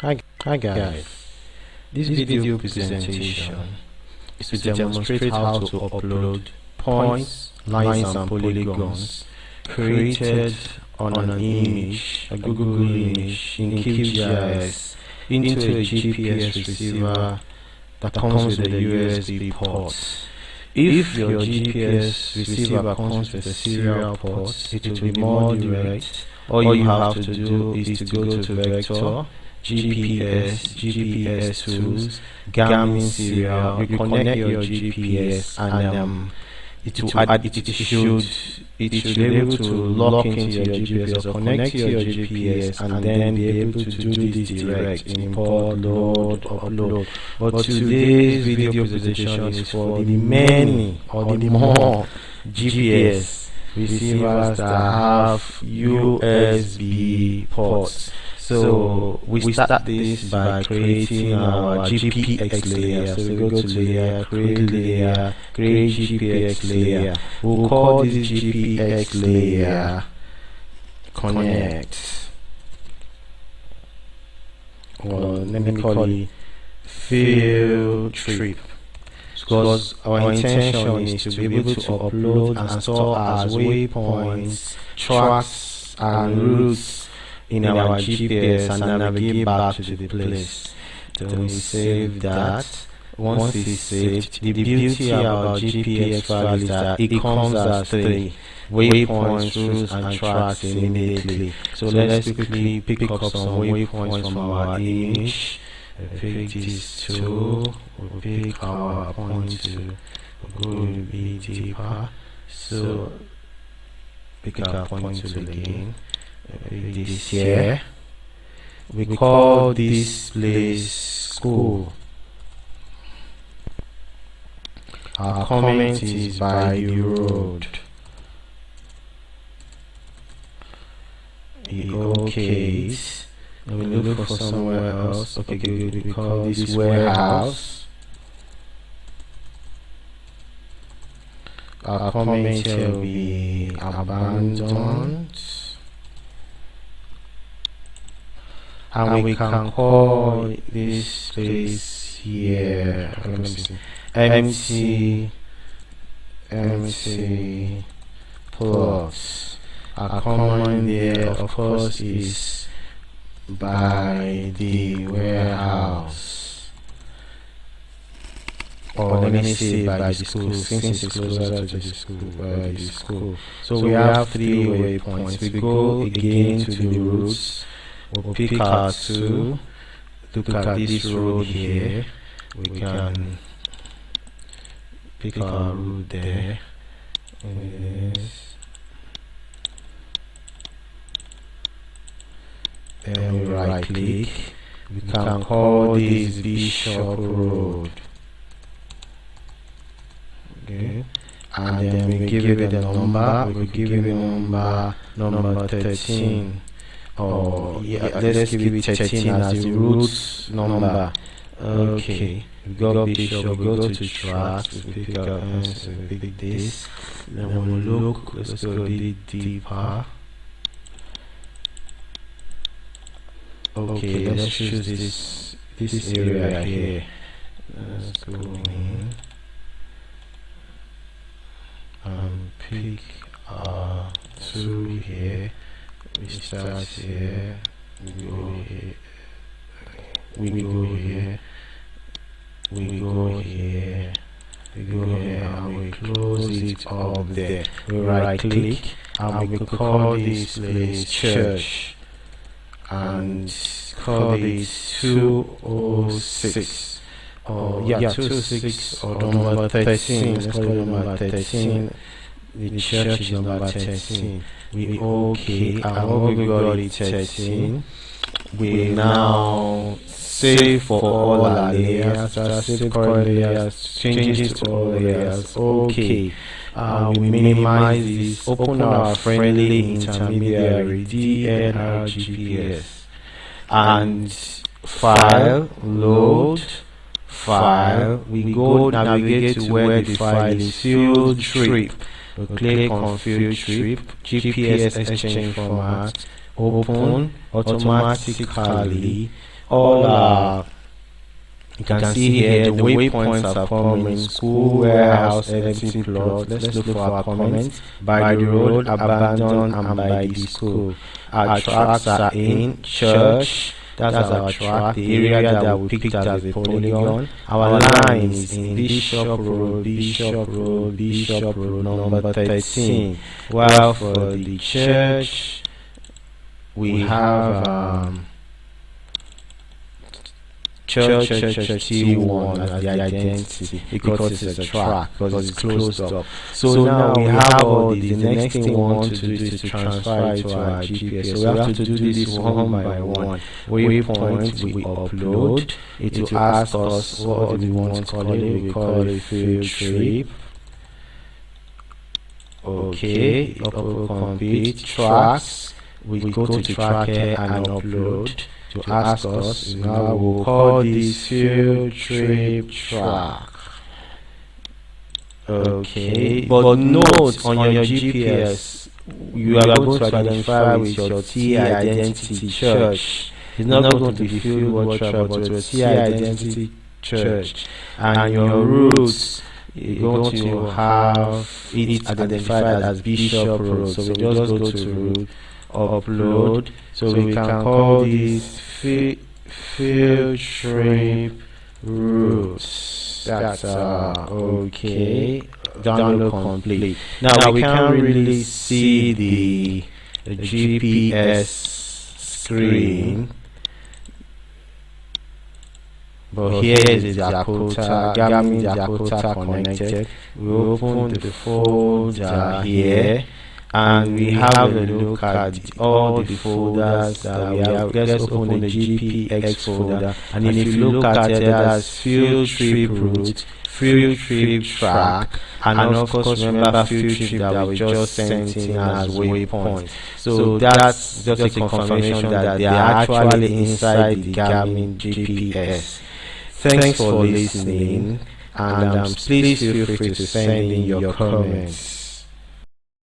Hi guys, this video presentation is to demonstrate how to upload points, lines and polygons created on an image, a Google image in QGIS into a GPS receiver that comes with a USB port. If your GPS receiver comes with a serial port, it will be more direct. All you have to do is to go to Vector, GPS tools, Garmin serial, you connect your GPS and it should be able to lock into your GPS or connect to your GPS and then be able to do this direct, import, load, upload. But today's video presentation is for the many or the more GPS receivers that have USB ports. So we start this by creating our GPX layer. So we go to layer, create GPX layer. We'll call this GPX layer connect, or let me call it field trip, because our intention is to be able to upload and store as waypoints, tracks and routes in our GPS and navigate back to the place. Then we save that. Once it's saved, the beauty about GPX file is that it comes as 3 waypoints, routes and tracks immediately. So let's quickly pick up some waypoints from our image. We'll pick these 2, we'll pick our point 2, we'll go a bit deeper. So pick our point 2 again. This here, we call this place school. Our comment is by the road. Okay, we look for somewhere else. Okay, good. We call this warehouse. Our comment here will be abandoned. And we can call this place here, let me see, MC plus. Our comment there, of course, is by the warehouse, or let me say by the school, since it's closer to the school, by the school. So we have 3 waypoints. We go again to the routes. We'll pick our 2, look at this road here, we can pick our route there, yes. Then we right click, we can call this Bishop Road, okay. And then we give it a number, we give it number 13. Oh, yeah, let's give it 13 as the route number. Okay, we go Bishop, we go to tracks, we pick our answer, we pick this. Then we'll look, let's go a bit deeper. Okay, let's choose this area here. Let's go in and pick our 2 here. We start here, we go here, we go here, we go here, we go here, and we close it up there. We right click and we could call this place church and call it 206. Oh yeah, 206 or number 13. Let's call it number 13. The church is number 13. We okay, and when we got it 13, we now save for all our layers. So save current layers, changes to all layers. Okay, we minimize this, open our friendly intermediary DNR GPS, and file, load, file. We go navigate to where the file is, field trip. We click on field trip, GPS exchange format, open, automatically all you can see here the waypoints are coming: school, warehouse, empty plot. Let's look for our comments: by the road, abandoned, and by the school. Our tracks are in church. That's our track, the area that we picked as a polygon. Our line is in Bishop Road, Bishop Road, Bishop Road, number 13. While for the church, we have church T1 as the identity, because it's a track, because it's closed up. So now we have all these. The next thing we want to do is to transfer it to our GPS. So we have to do this one by one. Waypoint we upload. It will ask us what do we want to call it. We call it field trip. Okay, upload complete. Tracks, we go to track here and upload. To ask us, now we'll call this field trip track. Okay, but note on your GPS, you are going to identify with your T identity church. It's not going to be field water, but your T identity church. And your routes, you're going to have it identified as Bishop Road. So we just go to route, upload. So we can call this field trip routes. That's okay. Download complete. Now we can't really see the GPS screen, but here is the Dakota, Garmin Dakota connected. We open the folder here, and we have a look at all the folders that we have. Let's open the GPX folder, and if you look at it, there's field trip route, field trip track, and of course remember field trip that we just sent in as waypoint. So that's just a confirmation that they are actually inside the Garmin GPS. Thanks for listening, and please feel free to send in your comments.